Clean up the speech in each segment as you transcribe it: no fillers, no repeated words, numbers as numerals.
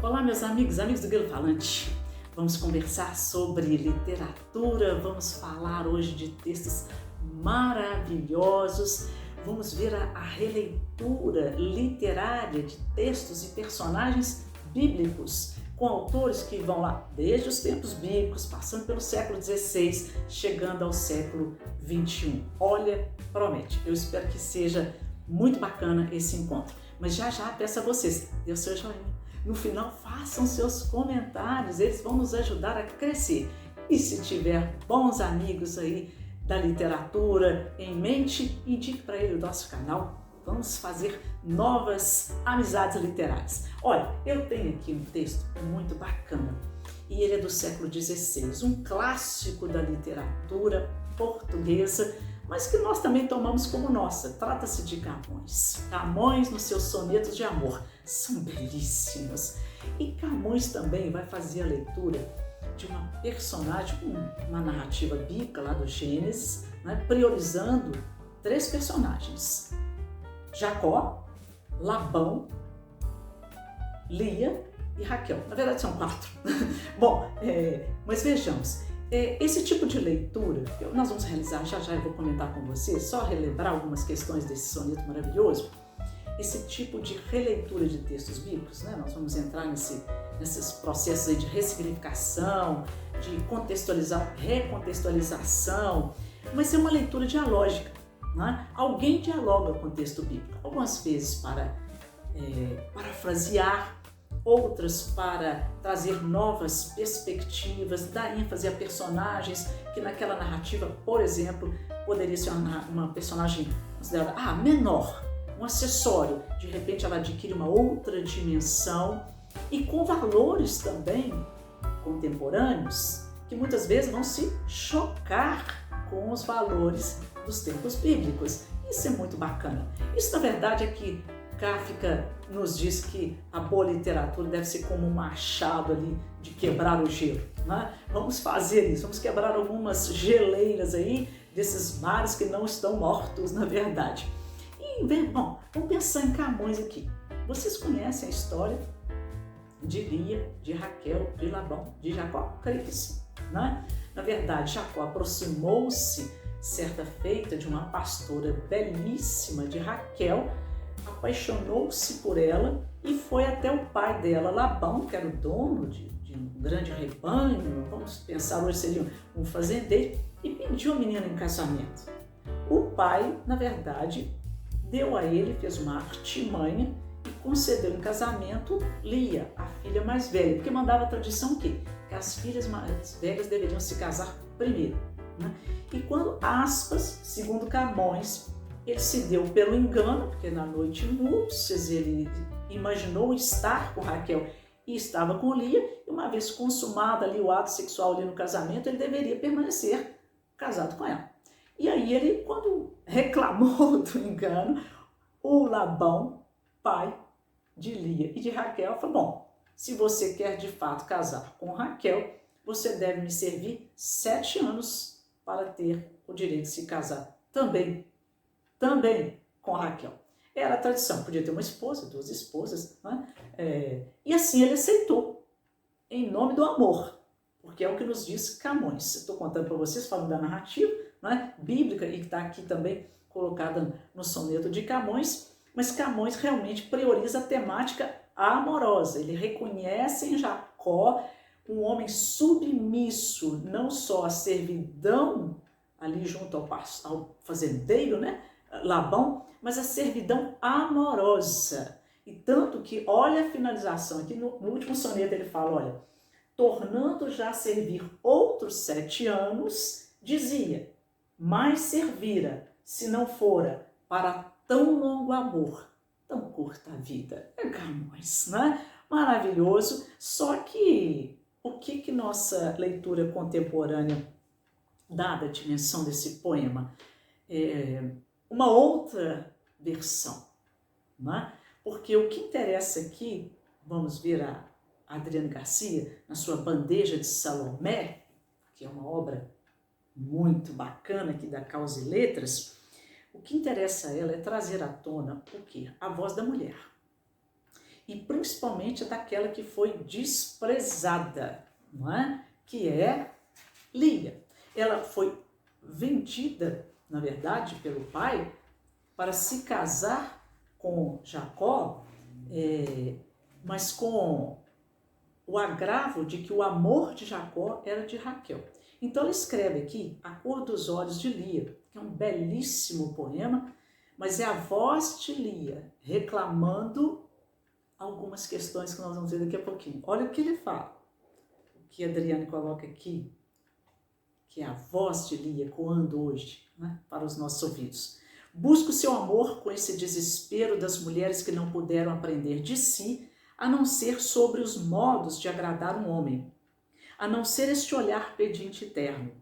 Olá, meus amigos, amigos do Grilo Falante. Vamos conversar sobre literatura, vamos falar hoje de textos maravilhosos, vamos ver a releitura literária de textos e personagens bíblicos, com autores que vão lá desde os tempos bíblicos, passando pelo século XVI, chegando ao século XXI. Olha, promete, eu espero que seja muito bacana esse encontro. Mas já peço a vocês, dê o seu joinha. No final, façam seus comentários, eles vão nos ajudar a crescer. E se tiver bons amigos aí da literatura em mente, indique para ele o nosso canal. Vamos fazer novas amizades literárias. Olha, eu tenho aqui um texto muito bacana e ele é do século XVI, um clássico da literatura portuguesa, mas que nós também tomamos como nossa. Trata-se de Camões. Camões nos seus sonetos de amor são belíssimos. E Camões também vai fazer a leitura de uma personagem, uma narrativa bíblica lá do Gênesis, né, priorizando 3 personagens: Jacó, Labão, Lia e Raquel. Na verdade são 4. Bom, mas vejamos. Esse tipo de leitura, nós vamos realizar, já eu vou comentar com vocês, só relembrar algumas questões desse soneto maravilhoso. Esse tipo de releitura de textos bíblicos, né? Nós vamos entrar nesses processos aí de ressignificação, de recontextualização, mas é uma leitura dialógica, né? Alguém dialoga com o texto bíblico, algumas vezes para parafrasear, outras para trazer novas perspectivas, dar ênfase a personagens que naquela narrativa, por exemplo, poderia ser uma personagem considerada menor, um acessório. De repente ela adquire uma outra dimensão e com valores também contemporâneos que muitas vezes vão se chocar com os valores dos tempos bíblicos. Isso é muito bacana. Isso, na verdade, é que Kafka nos diz que a boa literatura deve ser como um machado ali de quebrar o gelo, né? Vamos fazer isso, vamos quebrar algumas geleiras aí desses mares que não estão mortos, na verdade. E, bom, vamos pensar em Camões aqui. Vocês conhecem a história de Lia, de Raquel, de Labão, de Jacó? Creio que sim, né? Na verdade, Jacó aproximou-se certa feita de uma pastora belíssima de Raquel, apaixonou-se por ela e foi até o pai dela, Labão, que era o dono de um grande rebanho, vamos pensar hoje seria um fazendeiro, e pediu a menina em casamento. O pai, na verdade, deu a ele, fez uma artimanha e concedeu em casamento Lia, a filha mais velha, porque mandava a tradição o quê? Que as filhas mais velhas deveriam se casar primeiro, né? E quando, aspas, segundo Camões, ele se deu pelo engano, porque na noite núpcias ele imaginou estar com Raquel e estava com Lia, e uma vez consumado ali o ato sexual ali no casamento, ele deveria permanecer casado com ela. E aí ele, quando reclamou do engano, o Labão, pai de Lia e de Raquel, falou: bom, se você quer de fato casar com Raquel, você deve me servir 7 anos para ter o direito de se casar também com Raquel. Era a tradição, podia ter uma esposa, 2 esposas, né? E assim ele aceitou, em nome do amor, porque é o que nos diz Camões. Estou contando para vocês, falando da narrativa, né, bíblica, e que está aqui também colocada no soneto de Camões, mas Camões realmente prioriza a temática amorosa. Ele reconhece em Jacó um homem submisso, não só à servidão ali junto ao fazendeiro, né, Labão, mas a servidão amorosa. E tanto que, olha a finalização, aqui no último soneto ele fala, olha, tornando já a servir outros 7 anos, dizia, mais servira, se não fora para tão longo amor, tão curta a vida. É Camões, né? Maravilhoso, só que o que nossa leitura contemporânea dá da dimensão desse poema? Uma outra versão, né? Porque o que interessa aqui, vamos ver a Adriana Garcia, na sua Bandeja de Salomé, que é uma obra muito bacana aqui da Causa e Letras, o que interessa a ela é trazer à tona o quê? A voz da mulher. e principalmente daquela que foi desprezada, não é? Que é Lia. Ela foi vendida, na verdade, pelo pai para se casar com Jacó, mas com o agravo de que o amor de Jacó era de Raquel. Então ele escreve aqui A Cor dos Olhos de Lia, que é um belíssimo poema, mas é a voz de Lia reclamando algumas questões que nós vamos ver daqui a pouquinho. Olha o que ele fala, o que a Adriane coloca aqui, que é a voz de Lia ecoando hoje, né, para os nossos ouvidos. Busca o seu amor com esse desespero das mulheres que não puderam aprender de si, a não ser sobre os modos de agradar um homem, a não ser este olhar pedinte eterno.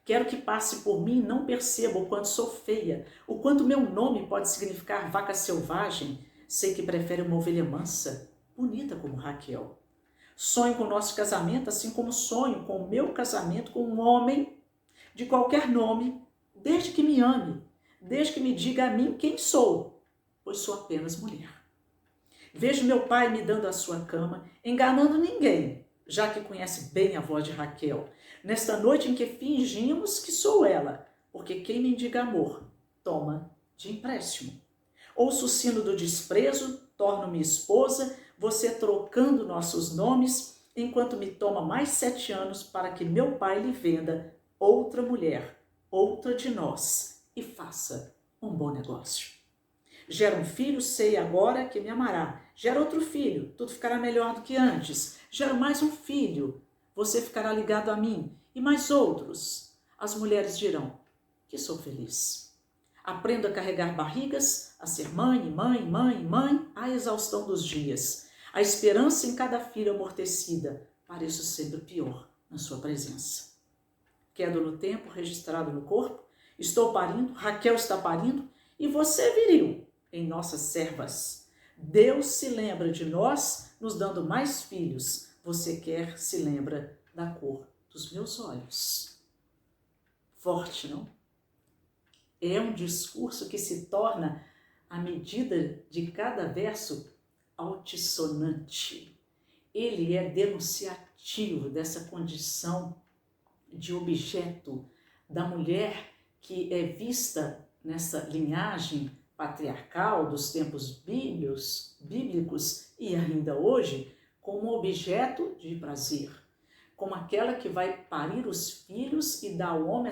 Quero que passe por mim e não perceba o quanto sou feia, o quanto meu nome pode significar vaca selvagem. Sei que prefere uma ovelha mansa, bonita como Raquel. Sonho com o nosso casamento, assim como sonho com o meu casamento com um homem de qualquer nome, desde que me ame, desde que me diga a mim quem sou, pois sou apenas mulher. Vejo meu pai me dando a sua cama, enganando ninguém, já que conhece bem a voz de Raquel, nesta noite em que fingimos que sou ela, porque quem mendiga amor, toma de empréstimo. Ouço o sino do desprezo, torno-me esposa, você trocando nossos nomes, enquanto me toma mais 7 anos para que meu pai lhe venda outra mulher, outra de nós, e faça um bom negócio. Gera um filho, sei agora que me amará. Gera outro filho, tudo ficará melhor do que antes. Gera mais um filho, você ficará ligado a mim. E mais outros. As mulheres dirão que sou feliz. Aprendo a carregar barrigas, a ser mãe, à exaustão dos dias. A esperança em cada filho amortecida. Pareço sempre pior na sua presença. Quedo no tempo, registrado no corpo. Estou parindo, Raquel está parindo, e você viril em nossas servas. Deus se lembra de nós, nos dando mais filhos. Você quer, se lembra da cor dos meus olhos. Forte, não? É um discurso que se torna, à medida de cada verso, altissonante. Ele é denunciativo dessa condição de objeto da mulher que é vista nessa linhagem patriarcal dos tempos bíblicos e ainda hoje como objeto de prazer, como aquela que vai parir os filhos e dar ao homem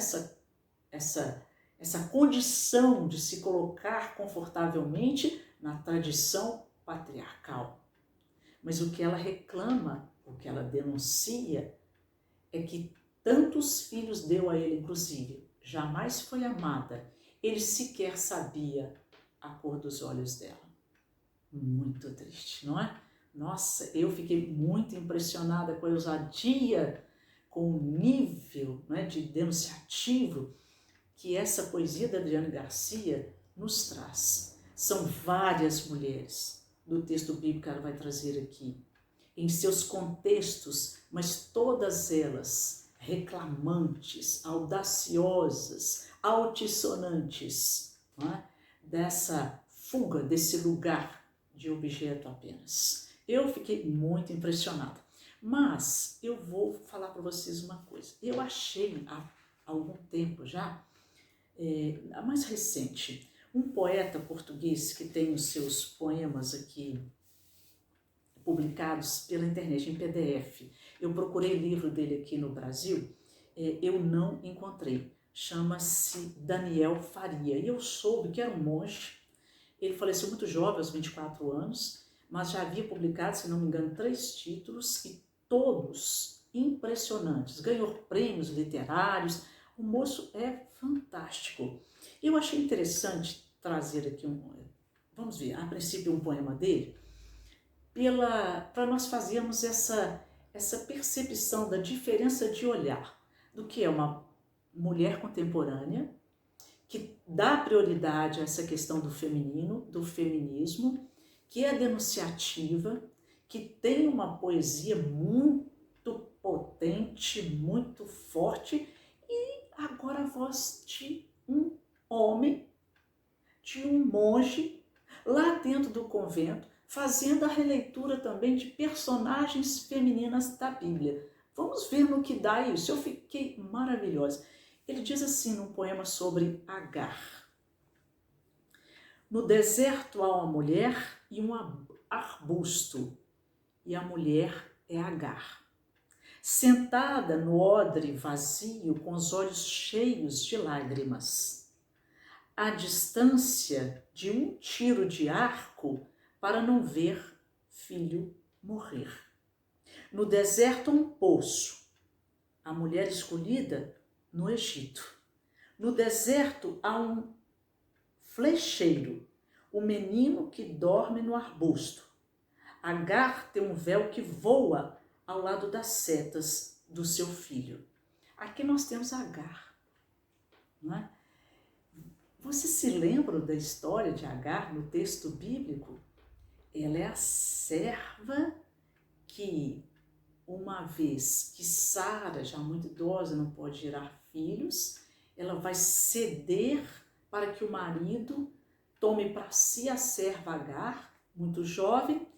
essa condição de se colocar confortavelmente na tradição patriarcal. Mas o que ela reclama, o que ela denuncia, é que tantos filhos deu a ele, inclusive, jamais foi amada, ele sequer sabia a cor dos olhos dela. Muito triste, não é? Nossa, eu fiquei muito impressionada com a ousadia, com o nível, né, de denunciativo que essa poesia da Adriane Garcia nos traz. São várias mulheres do texto bíblico que ela vai trazer aqui, em seus contextos, mas todas elas reclamantes, audaciosas, altissonantes, não é? Dessa fuga, desse lugar de objeto apenas. Eu fiquei muito impressionada, mas eu vou falar para vocês uma coisa. Eu achei há algum tempo já, a mais recente, um poeta português que tem os seus poemas aqui publicados pela internet em PDF. Eu procurei livro dele aqui no Brasil, eu não encontrei. Chama-se Daniel Faria. E eu soube que era um monge. Ele faleceu muito jovem, aos 24 anos, mas já havia publicado, se não me engano, 3 títulos e todos impressionantes. Ganhou prêmios literários. O moço é fantástico. Eu achei interessante trazer aqui vamos ver, a princípio um poema dele, para nós fazermos essa percepção da diferença de olhar do que é uma mulher contemporânea, que dá prioridade a essa questão do feminino, do feminismo, que é denunciativa, que tem uma poesia muito potente, muito forte, e agora a voz de um homem, de um monge, lá dentro do convento, fazendo a releitura também de personagens femininas da Bíblia. Vamos ver no que dá isso. Eu fiquei maravilhosa. Ele diz assim num poema sobre Agar. No deserto há uma mulher e um arbusto, e a mulher é Agar. Sentada no odre vazio, com os olhos cheios de lágrimas, à distância de um tiro de arco, para não ver filho morrer. No deserto um poço, a mulher escolhida no Egito. No deserto há um flecheiro, o menino que dorme no arbusto. Agar tem um véu que voa ao lado das setas do seu filho. Aqui nós temos Agar, não é? Você se lembra da história de Agar no texto bíblico? Ela é a serva que, uma vez que Sara, já muito idosa, não pode gerar filhos, ela vai ceder para que o marido tome para si a serva Agar, muito jovem,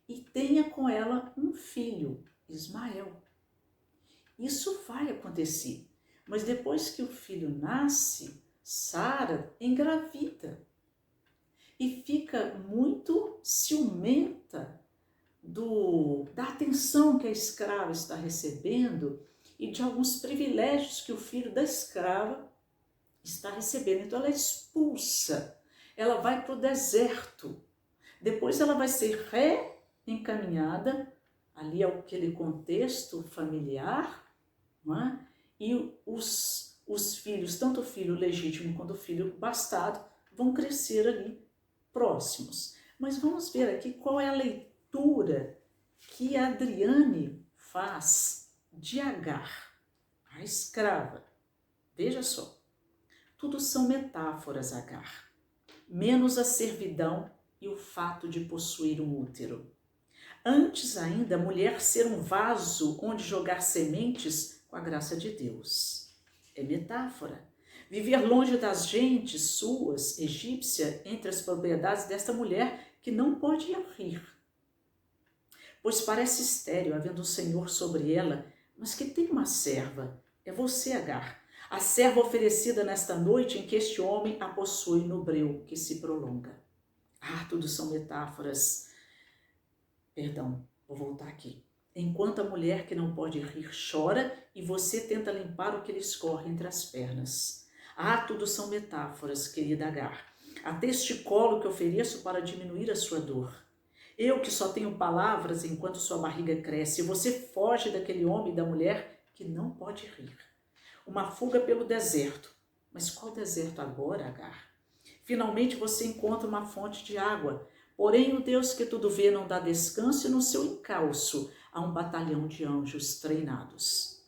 e tenha com ela um filho, Ismael. Isso vai acontecer, mas depois que o filho nasce, Sara engravida e fica muito ciumenta da atenção que a escrava está recebendo e de alguns privilégios que o filho da escrava está recebendo. Então ela é expulsa, ela vai para o deserto. Depois ela vai ser reencaminhada ali àquele contexto familiar, não é? E os filhos, tanto o filho legítimo quanto o filho bastardo, vão crescer ali próximos. Mas vamos ver aqui qual é a leitura que a Adriane faz de Agar, a escrava. Veja só, tudo são metáforas, Agar, menos a servidão e o fato de possuir um útero. Antes ainda, a mulher ser um vaso onde jogar sementes com a graça de Deus. É metáfora. Viver longe das gentes suas, egípcia, entre as propriedades desta mulher que não pode rir. Pois parece estéril, havendo o Senhor sobre ela, mas que tem uma serva. É você, Agar, a serva oferecida nesta noite em que este homem a possui no breu que se prolonga. Tudo são metáforas. Perdão, vou voltar aqui. Enquanto a mulher que não pode rir chora e você tenta limpar o que lhe escorre entre as pernas. Tudo são metáforas, querida Agar. Até este colo que ofereço para diminuir a sua dor. Eu que só tenho palavras enquanto sua barriga cresce, e você foge daquele homem e da mulher que não pode rir. Uma fuga pelo deserto. Mas qual deserto agora, Agar? Finalmente você encontra uma fonte de água. Porém, o Deus que tudo vê não dá descanso e no seu encalço há um batalhão de anjos treinados.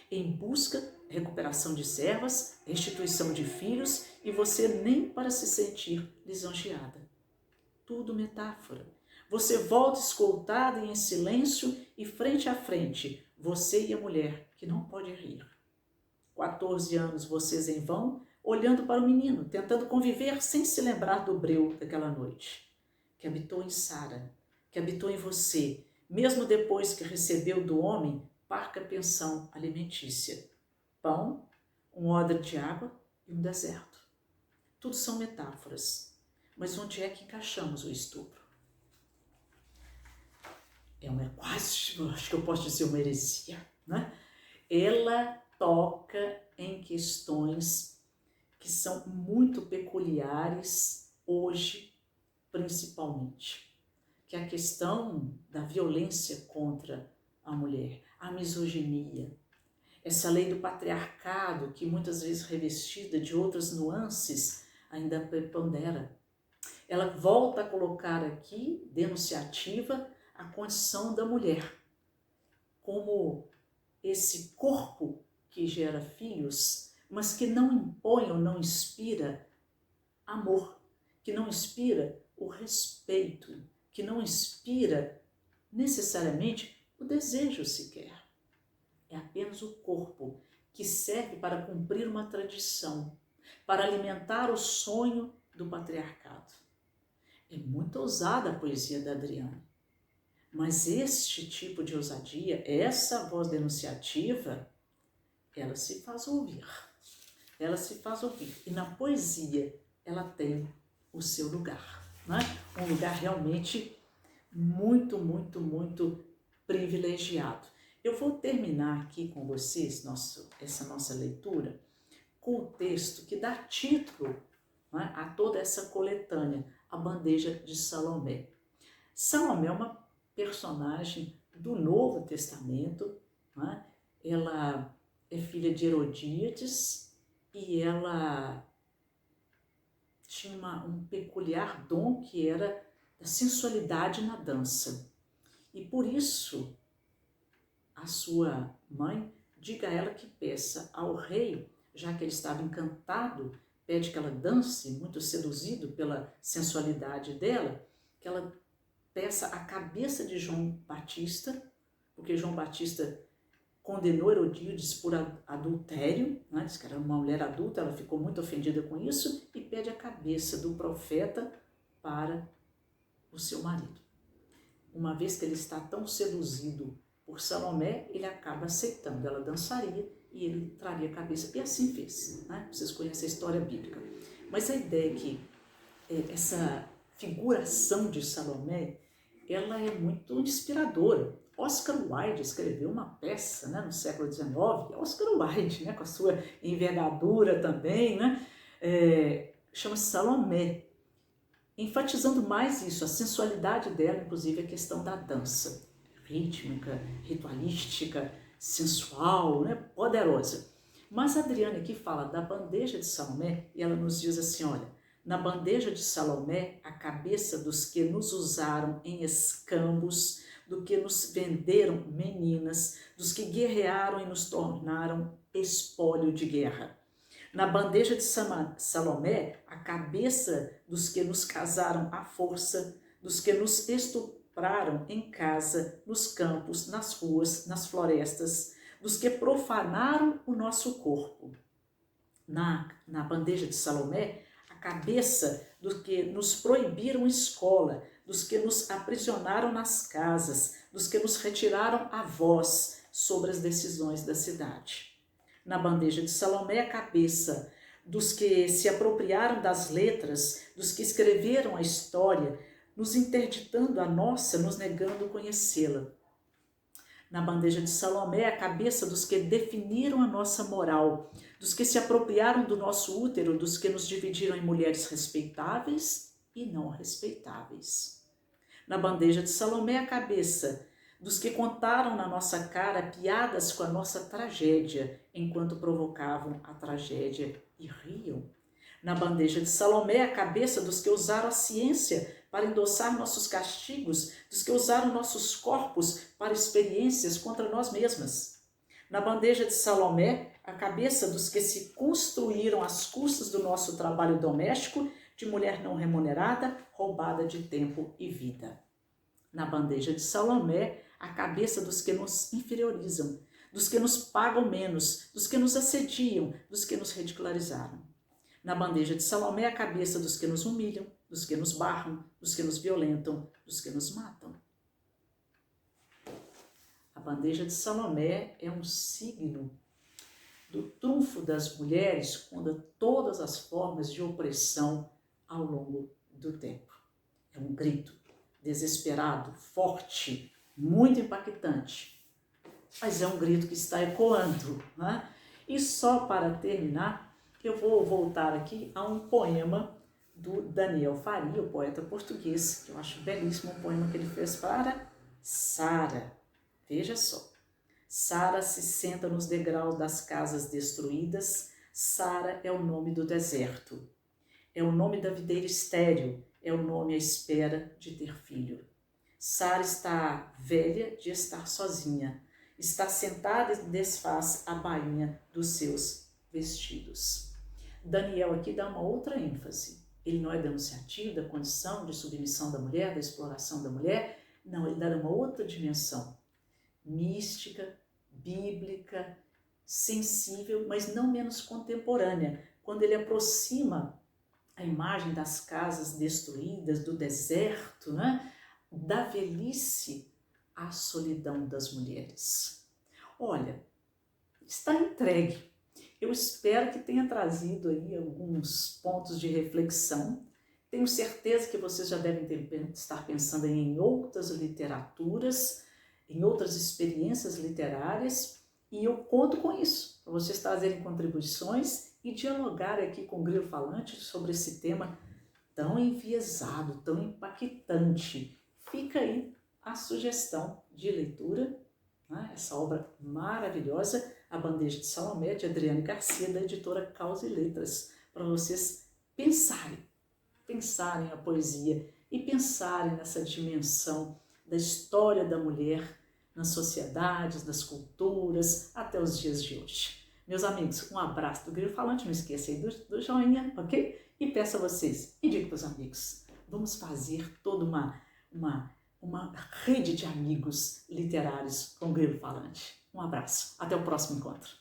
Em busca, recuperação de servas, restituição de filhos e você nem para se sentir lisonjeada. Tudo metáfora. Você volta escoltada e em silêncio e frente a frente, você e a mulher que não pode rir. 14 anos vocês em vão, olhando para o menino, tentando conviver sem se lembrar do breu daquela noite, que habitou em Sara, que habitou em você, mesmo depois que recebeu do homem parca pensão alimentícia, pão, um odre de água e um deserto. Tudo são metáforas, mas onde é que encaixamos o estupro? Quase, acho que eu posso dizer uma heresia, né? Ela toca em questões que são muito peculiares hoje, principalmente, que é a questão da violência contra a mulher, a misoginia, essa lei do patriarcado que muitas vezes revestida de outras nuances ainda prepondera. Ela volta a colocar aqui, denunciativa, a condição da mulher como esse corpo que gera filhos, mas que não impõe ou não inspira amor, que não inspira o respeito, que não inspira necessariamente o desejo sequer. É apenas o corpo que serve para cumprir uma tradição, para alimentar o sonho do patriarcado. É muito ousada a poesia da Adriane. Mas este tipo de ousadia, essa voz denunciativa, ela se faz ouvir. Ela se faz ouvir. E na poesia, ela tem o seu lugar. Né? Um lugar realmente muito, muito, muito privilegiado. Eu vou terminar aqui com vocês essa nossa leitura com o texto que dá título, né, a toda essa coletânea, A Bandeja de Salomé. Salomé é uma personagem do Novo Testamento, né? Ela é filha de Herodíades e ela tinha um peculiar dom que era a sensualidade na dança. E por isso, a sua mãe diga a ela que peça ao rei, já que ele estava encantado, pede que ela dance, muito seduzido pela sensualidade dela, que ela peça a cabeça de João Batista, porque João Batista condenou Herodíades por adultério, né? Diz que era uma mulher adulta, ela ficou muito ofendida com isso e pede a cabeça do profeta para o seu marido. Uma vez que ele está tão seduzido por Salomé, ele acaba aceitando, ela dançaria e ele traria a cabeça, e assim fez, né? Vocês conhecem a história bíblica. Mas a ideia é que essa figuração de Salomé, ela é muito inspiradora. Oscar Wilde escreveu uma peça, né, no século XIX, Oscar Wilde, né, com a sua envergadura também, né, chama-se Salomé, enfatizando mais isso, a sensualidade dela, inclusive a questão da dança, rítmica, ritualística, sensual, né, poderosa. Mas a Adriane aqui fala da bandeja de Salomé e ela nos diz assim, olha, na bandeja de Salomé, a cabeça dos que nos usaram em escambos, do que nos venderam meninas, dos que guerrearam e nos tornaram espólio de guerra. Na bandeja de Salomé, a cabeça dos que nos casaram à força, dos que nos estupraram em casa, nos campos, nas ruas, nas florestas, dos que profanaram o nosso corpo. Na bandeja de Salomé, a cabeça dos que nos proibiram escola, dos que nos aprisionaram nas casas, dos que nos retiraram a voz sobre as decisões da cidade. Na bandeja de Salomé, a cabeça dos que se apropriaram das letras, dos que escreveram a história, nos interditando a nossa, nos negando conhecê-la. Na bandeja de Salomé, a cabeça dos que definiram a nossa moral, dos que se apropriaram do nosso útero, dos que nos dividiram em mulheres respeitáveis e não respeitáveis. Na bandeja de Salomé, a cabeça dos que contaram na nossa cara piadas com a nossa tragédia, enquanto provocavam a tragédia e riam. Na bandeja de Salomé, a cabeça dos que usaram a ciência para endossar nossos castigos, dos que usaram nossos corpos para experiências contra nós mesmas. Na bandeja de Salomé, a cabeça dos que se construíram às custas do nosso trabalho doméstico, de mulher não remunerada, roubada de tempo e vida. Na bandeja de Salomé, a cabeça dos que nos inferiorizam, dos que nos pagam menos, dos que nos assediam, dos que nos ridicularizaram. Na bandeja de Salomé, a cabeça dos que nos humilham, dos que nos barram, dos que nos violentam, dos que nos matam. A bandeja de Salomé é um signo do trunfo das mulheres contra todas as formas de opressão ao longo do tempo. É um grito desesperado, forte, muito impactante, mas é um grito que está ecoando, né? E só para terminar, eu vou voltar aqui a um poema do Daniel Faria, o poeta português, que eu acho belíssimo, um poema que ele fez para Sara. Veja só. Sara se senta nos degraus das casas destruídas. Sara é o nome do deserto. É o nome da videira estéril. É o nome à espera de ter filho. Sara está velha de estar sozinha. Está sentada e desfaz a bainha dos seus vestidos. Daniel aqui dá uma outra ênfase. Ele não é denunciativo da condição de submissão da mulher, da exploração da mulher. Não, ele dá uma outra dimensão. Mística, bíblica, sensível, mas não menos contemporânea. Quando ele aproxima a imagem das casas destruídas, do deserto, né? Da velhice à solidão das mulheres. Olha, está entregue. Eu espero que tenha trazido aí alguns pontos de reflexão. Tenho certeza que vocês já devem estar pensando em outras literaturas, em outras experiências literárias, e eu conto com isso, para vocês trazerem contribuições e dialogar aqui com o Grilo Falante sobre esse tema tão enviesado, tão impactante. Fica aí a sugestão de leitura, né? Essa obra maravilhosa, A Bandeja de Salomé, de Adriane Garcia, da editora Causa e Letras, para vocês pensarem a poesia e pensarem nessa dimensão da história da mulher nas sociedades, nas culturas, até os dias de hoje. Meus amigos, um abraço do Grilo Falante, não esqueça aí do joinha, ok? E peço a vocês, e digo para os amigos, vamos fazer toda uma rede de amigos literários com o Grilo Falante. Um abraço, até o próximo encontro.